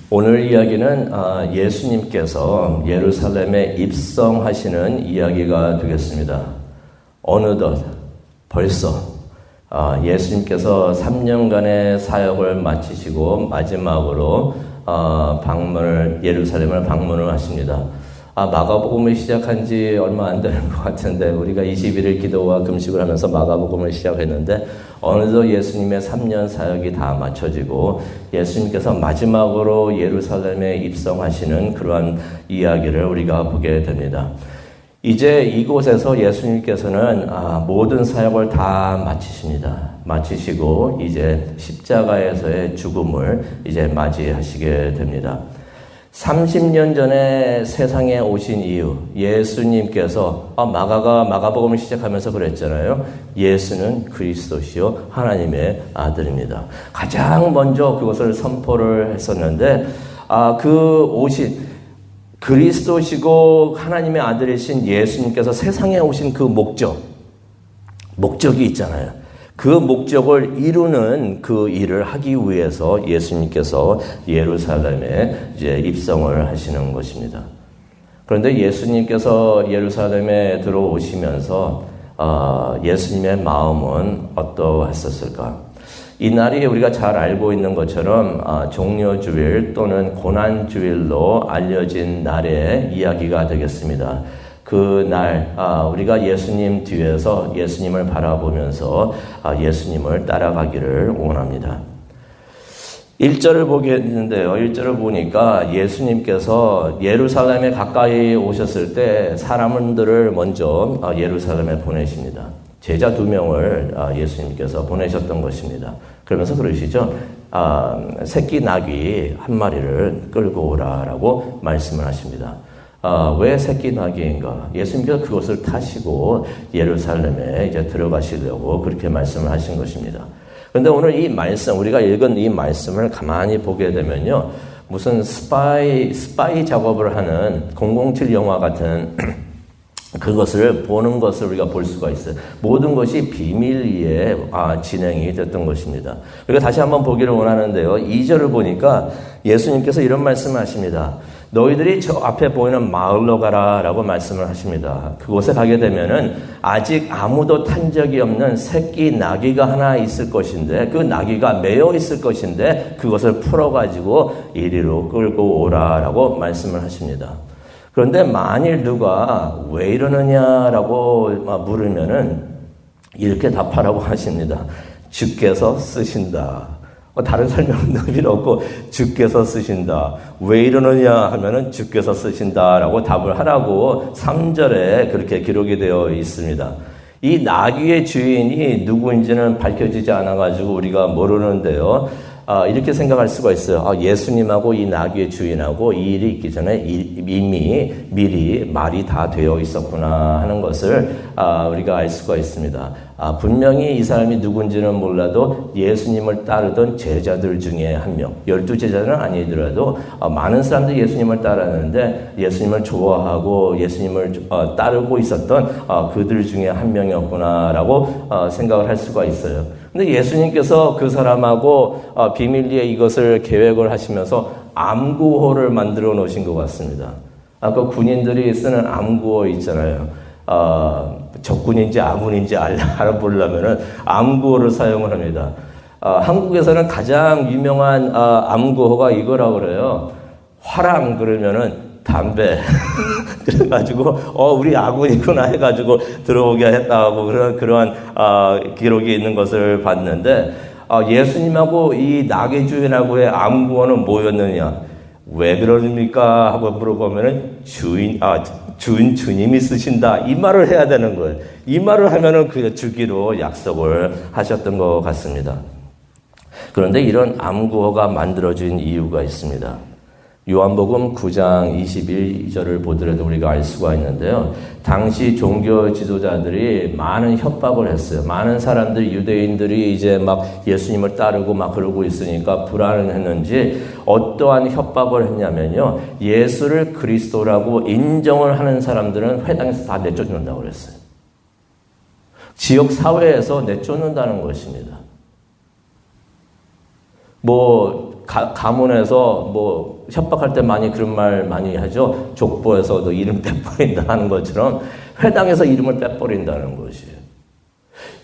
오늘 이야기는 예수님께서 예루살렘에 입성하시는 이야기가 되겠습니다. 어느덧 벌써 예수님께서 3년간의 사역을 마치시고 마지막으로 예루살렘을 방문을 하십니다. 마가복음을 시작한 지 얼마 안 되는 것 같은데 우리가 21일 기도와 금식을 하면서 마가복음을 시작했는데 어느덧 예수님의 3년 사역이 다 마쳐지고 예수님께서 마지막으로 예루살렘에 입성하시는 그러한 이야기를 우리가 보게 됩니다. 이제 이곳에서 예수님께서는 모든 사역을 다 마치십니다. 마치시고 이제 십자가에서의 죽음을 이제 맞이하시게 됩니다. 30년 전에 세상에 오신 이후 예수님께서 마가복음을 시작하면서 그랬잖아요. 예수는 그리스도시요 하나님의 아들입니다. 가장 먼저 그것을 선포를 했었는데 그 오신 그리스도시고 하나님의 아들이신 예수님께서 세상에 오신 그 목적이 있잖아요. 그 목적을 이루는 그 일을 하기 위해서 예수님께서 예루살렘에 이제 입성을 하시는 것입니다. 그런데 예수님께서 예루살렘에 들어오시면서 예수님의 마음은 어떠했었을까? 이 날이 우리가 잘 알고 있는 것처럼 종려주일 또는 고난주일로 알려진 날의 이야기가 되겠습니다. 그 날 우리가 예수님 뒤에서 예수님을 바라보면서 예수님을 따라가기를 원합니다. 1절을 보겠는데요. 1절을 보니까 예수님께서 예루살렘에 가까이 오셨을 때 사람들을 먼저 예루살렘에 보내십니다. 제자 2명을 예수님께서 보내셨던 것입니다. 그러면서 그러시죠. 새끼 나귀 한 마리를 끌고 오라라고 말씀을 하십니다. 왜 새끼 나귀인가? 예수님께서 그것을 타시고 예루살렘에 이제 들어가시려고 그렇게 말씀을 하신 것입니다. 그런데 오늘 이 말씀, 우리가 읽은 이 말씀을 가만히 보게 되면요. 무슨 스파이 작업을 하는 007 영화 같은 그것을 보는 것을 우리가 볼 수가 있어요. 모든 것이 비밀리에 진행이 됐던 것입니다. 우리가 다시 한번 보기를 원하는데요. 2절을 보니까 예수님께서 이런 말씀을 하십니다. 너희들이 저 앞에 보이는 마을로 가라라고 말씀을 하십니다. 그곳에 가게 되면은 아직 아무도 탄 적이 없는 새끼 나귀가 하나 있을 것인데 그 나귀가 매여 있을 것인데 그것을 풀어가지고 이리로 끌고 오라라고 말씀을 하십니다. 그런데 만일 누가 왜 이러느냐라고 물으면은 이렇게 답하라고 하십니다. 주께서 쓰신다. 다른 설명은 필요 없고 주께서 쓰신다. 왜 이러느냐 하면은 주께서 쓰신다라고 답을 하라고 3절에 그렇게 기록이 되어 있습니다. 이 나귀의 주인이 누구인지는 밝혀지지 않아가지고 우리가 모르는데요. 이렇게 생각할 수가 있어요. 예수님하고 이 나귀의 주인하고 이 일이 있기 전에 이미 미리 말이 다 되어 있었구나 하는 것을 우리가 알 수가 있습니다. 분명히 이 사람이 누군지는 몰라도 예수님을 따르던 제자들 중에 한 명, 12제자는 아니더라도 많은 사람들이 예수님을 따랐는데 예수님을 좋아하고 예수님을 따르고 있었던 그들 중에 한 명이었구나라고 생각을 할 수가 있어요. 근데 예수님께서 그 사람하고 비밀리에 이것을 계획을 하시면서 암구호를 만들어 놓으신 것 같습니다. 아까 군인들이 쓰는 암구호 있잖아요. 적군인지 아군인지 알아보려면은 암구호를 사용을 합니다. 한국에서는 가장 유명한 암구호가 이거라고 그래요. 화랑 그러면은 담배. 그래가지고, 우리 아군이구나 해가지고 들어오게 했다고 그러한 기록이 있는 것을 봤는데, 예수님하고 이 나귀 주인하고의 암구호는 뭐였느냐? 왜 그러십니까? 하고 물어보면은 주님이 쓰신다. 이 말을 해야 되는 거예요. 이 말을 하면은 그 주기로 약속을 하셨던 것 같습니다. 그런데 이런 암구호가 만들어진 이유가 있습니다. 요한복음 9장 21절을 보더라도 우리가 알 수가 있는데요. 당시 종교 지도자들이 많은 협박을 했어요. 많은 사람들, 유대인들이 이제 막 예수님을 따르고 막 그러고 있으니까 불안했는지 어떠한 협박을 했냐면요. 예수를 그리스도라고 인정을 하는 사람들은 회당에서 다 내쫓는다고 그랬어요. 지역 사회에서 내쫓는다는 것입니다. 가문에서 협박할 때 많이 그런 말 많이 하죠. 족보에서도 이름 빼버린다 하는 것처럼 회당에서 이름을 빼버린다는 것이에요.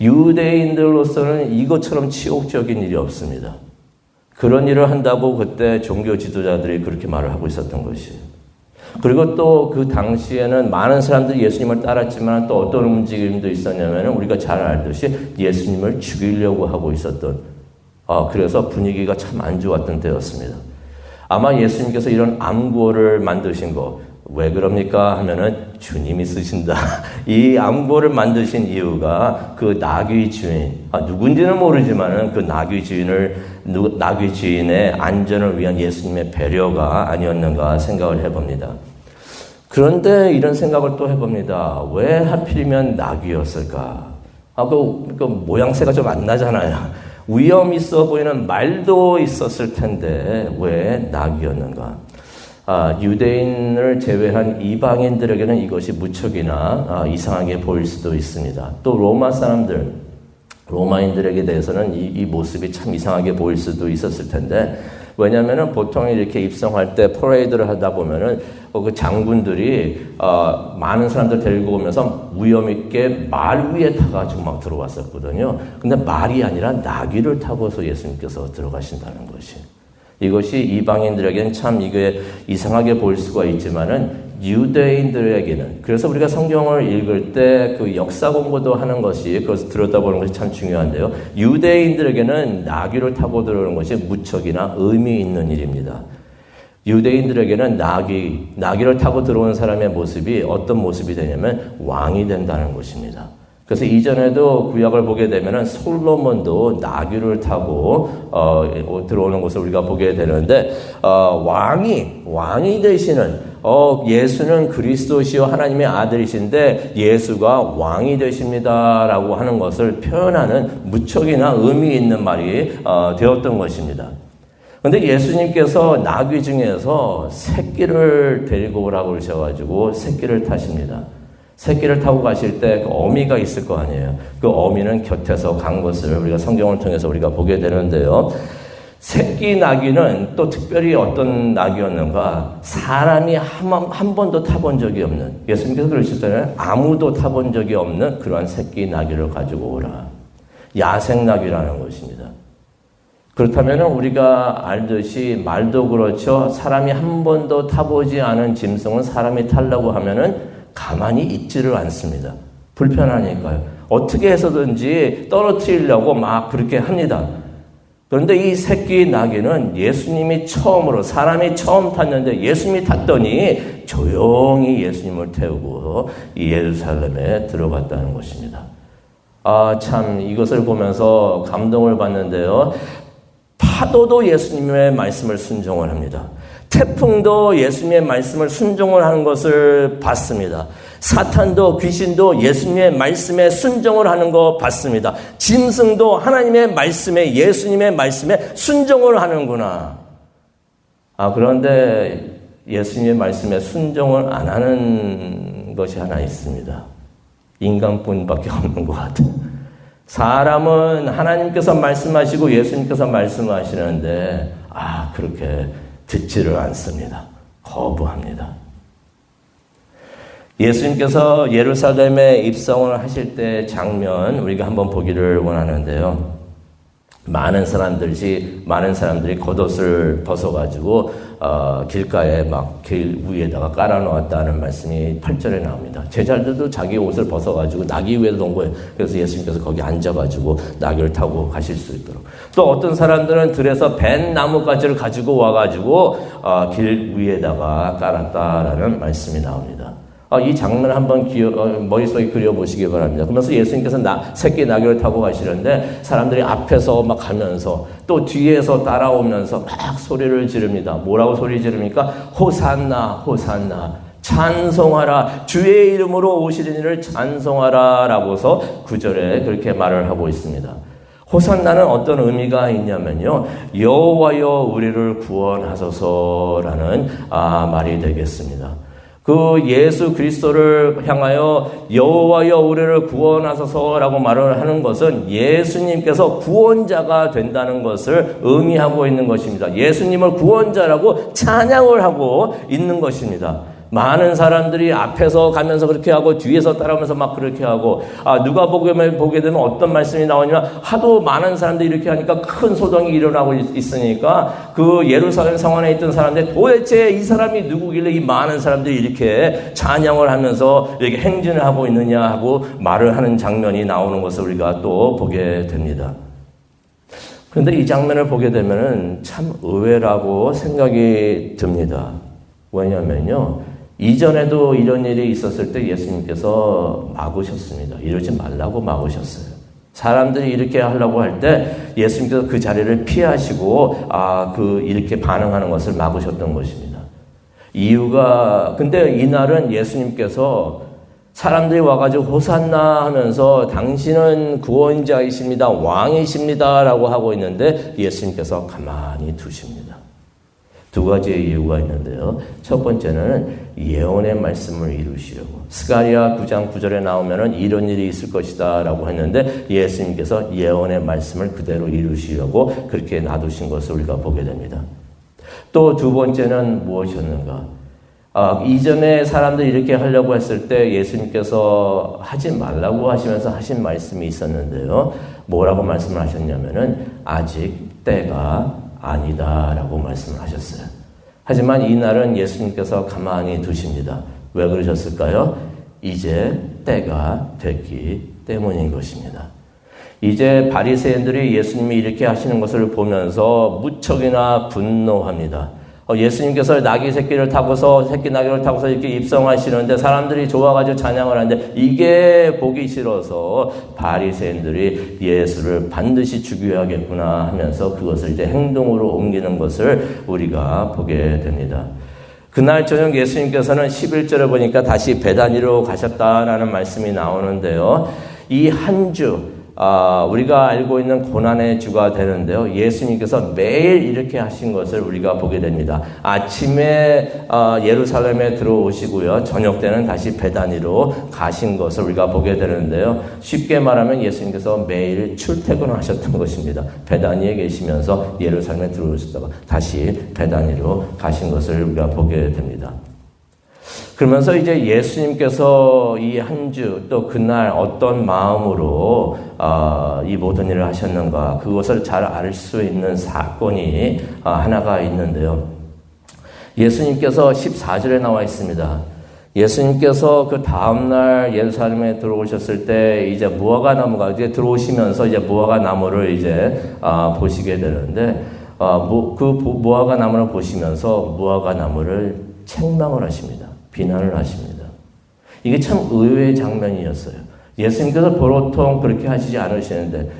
유대인들로서는 이것처럼 치욕적인 일이 없습니다. 그런 일을 한다고 그때 종교 지도자들이 그렇게 말을 하고 있었던 것이에요. 그리고 또 그 당시에는 많은 사람들이 예수님을 따랐지만 또 어떤 움직임도 있었냐면 우리가 잘 알듯이 예수님을 죽이려고 하고 있었던, 그래서 분위기가 참 안 좋았던 때였습니다. 아마 예수님께서 이런 암고를 만드신 거, 왜 그럽니까? 하면은 주님이 쓰신다. 이 암고를 만드신 이유가 그 나귀 주인, 누군지는 모르지만은 그 나귀 주인의 안전을 위한 예수님의 배려가 아니었는가 생각을 해봅니다. 그런데 이런 생각을 또 해봅니다. 왜 하필이면 나귀였을까? 그 모양새가 좀 안 나잖아요. 위험 있어 보이는 말도 있었을 텐데 왜 나귀였는가? 유대인을 제외한 이방인들에게는 이것이 무척이나 이상하게 보일 수도 있습니다. 또 로마인들에게 대해서는 이 모습이 참 이상하게 보일 수도 있었을 텐데, 왜냐하면 보통 이렇게 입성할 때 퍼레이드를 하다 보면은 그 장군들이 많은 사람들 데리고 오면서 위험 있게 말 위에 타가지고 막 들어왔었거든요. 근데 말이 아니라 나귀를 타고서 예수님께서 들어가신다는 것이. 이것이 이방인들에게는 참 이게 이상하게 보일 수가 있지만은 유대인들에게는, 그래서 우리가 성경을 읽을 때 그 역사 공부도 하는 것이, 그것을 들여다보는 것이 참 중요한데요. 유대인들에게는 나귀를 타고 들어오는 것이 무척이나 의미 있는 일입니다. 유대인들에게는 나귀를 타고 들어온 사람의 모습이 어떤 모습이 되냐면 왕이 된다는 것입니다. 그래서 이전에도 구약을 보게 되면은 솔로몬도 나귀를 타고 들어오는 것을 우리가 보게 되는데, 왕이 되시는, 예수는 그리스도시요 하나님의 아들이신데 예수가 왕이 되십니다라고 하는 것을 표현하는 무척이나 의미 있는 말이 되었던 것입니다. 그런데 예수님께서 나귀 중에서 새끼를 데리고 오라고 그러셔가지고 새끼를 타십니다. 새끼를 타고 가실 때 그 어미가 있을 거 아니에요. 그 어미는 곁에서 간 것을 우리가 성경을 통해서 우리가 보게 되는데요. 새끼 나귀는 또 특별히 어떤 나귀였는가? 사람이 한 번도 타본 적이 없는, 예수님께서 그러셨잖아요. 아무도 타본 적이 없는 그러한 새끼 나귀를 가지고 오라. 야생 나귀라는 것입니다. 그렇다면 우리가 알듯이 말도 그렇죠. 사람이 한 번도 타보지 않은 짐승은 사람이 타려고 하면은 가만히 있지를 않습니다. 불편하니까요. 어떻게 해서든지 떨어뜨리려고 막 그렇게 합니다. 그런데 이 새끼 나귀는 예수님이 처음으로, 사람이 처음 탔는데 예수님이 탔더니 조용히 예수님을 태우고 예루살렘에 들어갔다는 것입니다. 참 이것을 보면서 감동을 받는데요. 파도도 예수님의 말씀을 순종을 합니다. 태풍도 예수님의 말씀을 순종을 하는 것을 봤습니다. 사탄도 귀신도 예수님의 말씀에 순종을 하는 거 봤습니다. 짐승도 하나님의 말씀에, 예수님의 말씀에 순종을 하는구나. 그런데 예수님의 말씀에 순종을 안 하는 것이 하나 있습니다. 인간뿐밖에 없는 것 같아요. 사람은 하나님께서 말씀하시고 예수님께서 말씀하시는데 그렇게 듣지를 않습니다. 거부합니다. 예수님께서 예루살렘에 입성을 하실 때 장면 우리가 한번 보기를 원하는데요. 많은 사람들이 겉옷을 벗어가지고 길가에 막 길 위에다가 깔아놓았다는 말씀이 8절에 나옵니다. 제자들도 자기 옷을 벗어가지고 나귀 위에 놓은 거예요. 그래서 예수님께서 거기 앉아가지고 나귀를 타고 가실 수 있도록. 또 어떤 사람들은 들에서 벤 나뭇가지를 가지고 와가지고 길 위에다가 깔았다라는 말씀이 나옵니다. 이 장면을 한번 머릿속에 그려보시기 바랍니다. 그러면서 예수님께서 새끼 나귀를 타고 가시는데 사람들이 앞에서 막 가면서 또 뒤에서 따라오면서 막 소리를 지릅니다. 뭐라고 소리 지릅니까? 호산나, 호산나. 찬송하라. 주의 이름으로 오시는 이를 찬송하라. 라고서 9절에 그렇게 말을 하고 있습니다. 호산나는 어떤 의미가 있냐면요. 여호와여 우리를 구원하소서라는 말이 되겠습니다. 그 예수 그리스도를 향하여 여호와여 우리를 구원하소서라고 말을 하는 것은 예수님께서 구원자가 된다는 것을 의미하고 있는 것입니다. 예수님을 구원자라고 찬양을 하고 있는 것입니다. 많은 사람들이 앞에서 가면서 그렇게 하고 뒤에서 따라오면서 막 그렇게 하고 누가 보게 되면 어떤 말씀이 나오냐면 하도 많은 사람들이 이렇게 하니까 큰 소동이 일어나고 있으니까 그 예루살렘 성안에 있던 사람들 도대체 이 사람이 누구길래 이 많은 사람들이 이렇게 찬양을 하면서 이렇게 행진을 하고 있느냐 하고 말을 하는 장면이 나오는 것을 우리가 또 보게 됩니다. 그런데 이 장면을 보게 되면은 참 의외라고 생각이 듭니다. 왜냐면요. 이전에도 이런 일이 있었을 때 예수님께서 막으셨습니다. 이러지 말라고 막으셨어요. 사람들이 이렇게 하려고 할 때 예수님께서 그 자리를 피하시고 이렇게 반응하는 것을 막으셨던 것입니다. 이유가 근데 이날은 예수님께서 사람들이 와가지고 호산나 하면서 당신은 구원자이십니다. 왕이십니다. 라고 하고 있는데 예수님께서 가만히 두십니다. 두 가지의 이유가 있는데요. 첫 번째는 예언의 말씀을 이루시려고. 스가랴 9장 9절에 나오면은 이런 일이 있을 것이다 라고 했는데 예수님께서 예언의 말씀을 그대로 이루시려고 그렇게 놔두신 것을 우리가 보게 됩니다. 또 두 번째는 무엇이었는가? 이전에 사람들이 이렇게 하려고 했을 때 예수님께서 하지 말라고 하시면서 하신 말씀이 있었는데요. 뭐라고 말씀을 하셨냐면은 아직 때가 아니다라고 말씀을 하셨어요. 하지만 이날은 예수님께서 가만히 두십니다. 왜 그러셨을까요? 이제 때가 됐기 때문인 것입니다. 이제 바리새인들이 예수님이 이렇게 하시는 것을 보면서 무척이나 분노합니다. 예수님께서 나귀 새끼를 타고서 새끼 나귀를 타고서 이렇게 입성하시는데 사람들이 좋아가지고 찬양을 하는데 이게 보기 싫어서 바리새인들이 예수를 반드시 죽여야겠구나 하면서 그것을 이제 행동으로 옮기는 것을 우리가 보게 됩니다. 그날 저녁 예수님께서는 11절에 보니까 다시 베다니로 가셨다라는 말씀이 나오는데요. 이 한 주 우리가 알고 있는 고난의 주가 되는데요. 예수님께서 매일 이렇게 하신 것을 우리가 보게 됩니다. 아침에 예루살렘에 들어오시고요. 저녁 때는 다시 베다니로 가신 것을 우리가 보게 되는데요. 쉽게 말하면 예수님께서 매일 출퇴근하셨던 것입니다. 베다니에 계시면서 예루살렘에 들어오셨다가 다시 베다니로 가신 것을 우리가 보게 됩니다. 그러면서 이제 예수님께서 이 한 주 또 그날 어떤 마음으로 이 모든 일을 하셨는가 그것을 잘 알 수 있는 사건이 하나가 있는데요. 예수님께서 14절에 나와 있습니다. 예수님께서 그 다음날 예루살렘에 들어오셨을 때 이제 무화과 나무가 이제 들어오시면서 이제 무화과 나무를 이제 보시게 되는데 그 무화과 나무를 보시면서 무화과 나무를 책망을 하십니다. 비난을 하십니다. 이게 참 의외의 장면이었어요. 예수님께서 보통 그렇게 하시지 않으시는데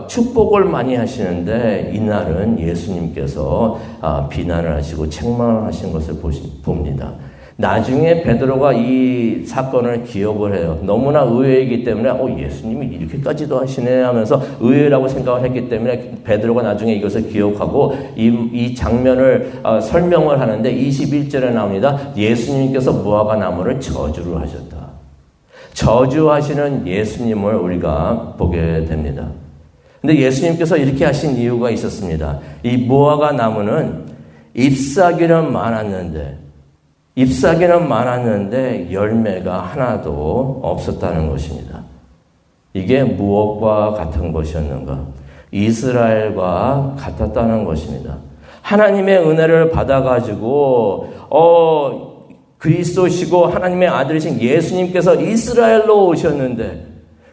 축복을 많이 하시는데 이날은 예수님께서 비난을 하시고 책망을 하신 것을 봅니다. 나중에 베드로가 이 사건을 기억을 해요. 너무나 의외이기 때문에 예수님이 이렇게까지도 하시네 하면서 의외라고 생각을 했기 때문에 베드로가 나중에 이것을 기억하고 이 장면을 설명을 하는데 21절에 나옵니다. 예수님께서 무화과 나무를 저주를 하셨다. 저주하시는 예수님을 우리가 보게 됩니다. 근데 예수님께서 이렇게 하신 이유가 있었습니다. 이 무화과 나무는 잎사귀는 많았는데 열매가 하나도 없었다는 것입니다. 이게 무엇과 같은 것이었는가? 이스라엘과 같았다는 것입니다. 하나님의 은혜를 받아가지고 그리스도시고 하나님의 아들이신 예수님께서 이스라엘로 오셨는데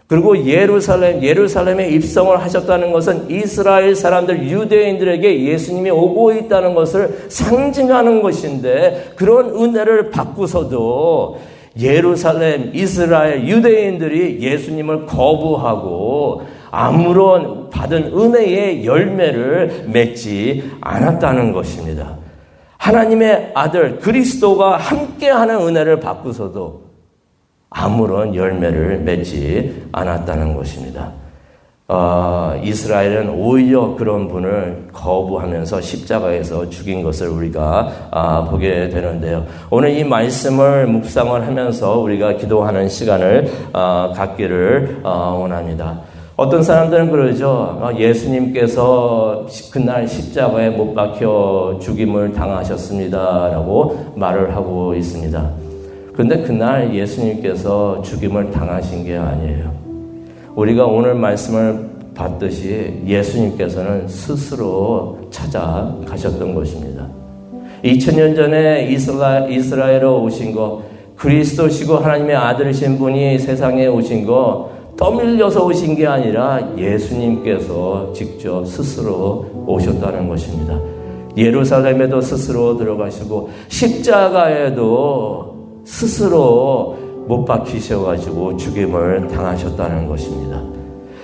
그리고 예루살렘에 입성을 하셨다는 것은 이스라엘 사람들, 유대인들에게 예수님이 오고 있다는 것을 상징하는 것인데 그런 은혜를 받고서도 예루살렘, 이스라엘, 유대인들이 예수님을 거부하고 아무런 받은 은혜의 열매를 맺지 않았다는 것입니다. 하나님의 아들 그리스도가 함께하는 은혜를 받고서도 아무런 열매를 맺지 않았다는 것입니다. 이스라엘은 오히려 그런 분을 거부하면서 십자가에서 죽인 것을 우리가 보게 되는데요. 오늘 이 말씀을 묵상을 하면서 우리가 기도하는 시간을 갖기를 원합니다. 어떤 사람들은 그러죠. 예수님께서 그날 십자가에 못 박혀 죽임을 당하셨습니다 라고 말을 하고 있습니다. 그런데 그날 예수님께서 죽임을 당하신 게 아니에요. 우리가 오늘 말씀을 봤듯이 예수님께서는 스스로 찾아가셨던 것입니다. 2000년 전에 이스라엘로 오신 거, 그리스도시고 하나님의 아들이신 분이 세상에 오신 거 떠밀려서 오신 게 아니라 예수님께서 직접 스스로 오셨다는 것입니다. 예루살렘에도 스스로 들어가시고 십자가에도 스스로 못 박히셔가지고 죽임을 당하셨다는 것입니다.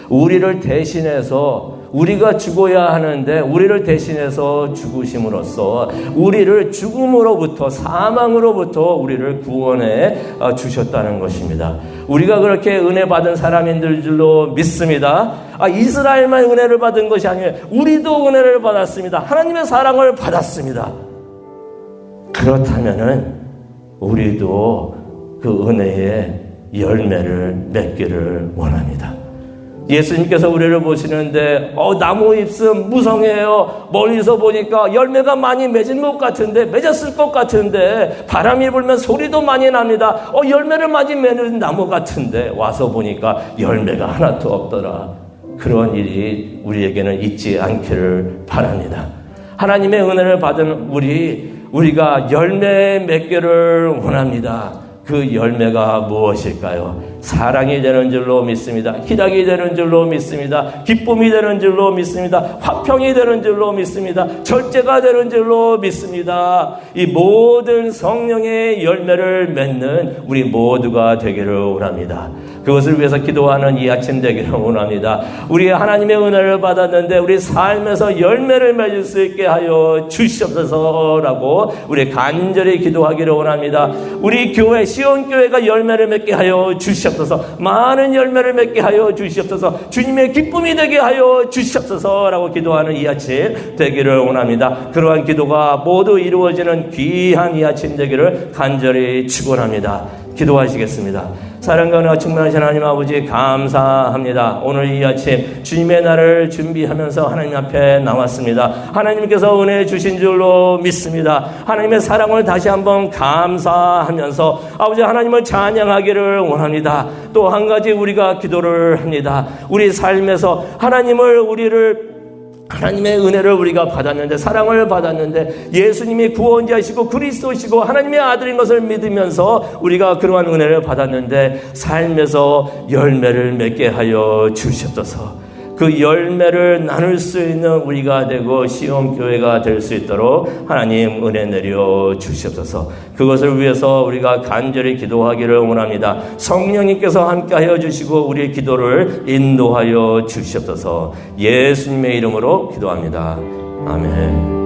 우리를 대신해서 우리가 죽어야 하는데 우리를 대신해서 죽으심으로써 우리를 죽음으로부터 사망으로부터 우리를 구원해 주셨다는 것입니다. 우리가 그렇게 은혜 받은 사람인 줄로 믿습니다. 이스라엘만 은혜를 받은 것이 아니에요. 우리도 은혜를 받았습니다. 하나님의 사랑을 받았습니다. 그렇다면은 우리도 그 은혜의 열매를 맺기를 원합니다. 예수님께서 우리를 보시는데 나무 잎은 무성해요. 멀리서 보니까 열매가 많이 맺은 것 같은데, 맺었을 것 같은데, 바람이 불면 소리도 많이 납니다. 열매를 많이 맺는 나무 같은데 와서 보니까 열매가 하나도 없더라. 그런 일이 우리에게는 있지 않기를 바랍니다. 하나님의 은혜를 받은 우리가 열매 맺기를 원합니다. 그 열매가 무엇일까요? 사랑이 되는 줄로 믿습니다. 희락이 되는 줄로 믿습니다. 기쁨이 되는 줄로 믿습니다. 화평이 되는 줄로 믿습니다. 절제가 되는 줄로 믿습니다. 이 모든 성령의 열매를 맺는 우리 모두가 되기를 원합니다. 그것을 위해서 기도하는 이 아침 되기를 원합니다. 우리 하나님의 은혜를 받았는데 우리 삶에서 열매를 맺을 수 있게 하여 주시옵소서라고 우리 간절히 기도하기를 원합니다. 우리 교회 시온교회가 열매를 맺게 하여 주시옵소서. 많은 열매를 맺게 하여 주시옵소서. 주님의 기쁨이 되게 하여 주시옵소서라고 기도하는 이 아침 되기를 원합니다. 그러한 기도가 모두 이루어지는 귀한 이 아침 되기를 간절히 축원합니다. 기도하시겠습니다. 사랑과 은혜가 충만하신 하나님 아버지 감사합니다. 오늘 이 아침 주님의 날을 준비하면서 하나님 앞에 나왔습니다. 하나님께서 은혜 주신 줄로 믿습니다. 하나님의 사랑을 다시 한번 감사하면서 아버지 하나님을 찬양하기를 원합니다. 또 한 가지 우리가 기도를 합니다. 우리 삶에서 하나님의 은혜를 우리가 받았는데, 사랑을 받았는데, 예수님이 구원자이시고 그리스도시고 하나님의 아들인 것을 믿으면서 우리가 그러한 은혜를 받았는데 삶에서 열매를 맺게 하여 주시옵소서. 그 열매를 나눌 수 있는 우리가 되고 시온교회가 될 수 있도록 하나님 은혜 내려 주시옵소서. 그것을 위해서 우리가 간절히 기도하기를 원합니다. 성령님께서 함께하여 주시고 우리의 기도를 인도하여 주시옵소서. 예수님의 이름으로 기도합니다. 아멘.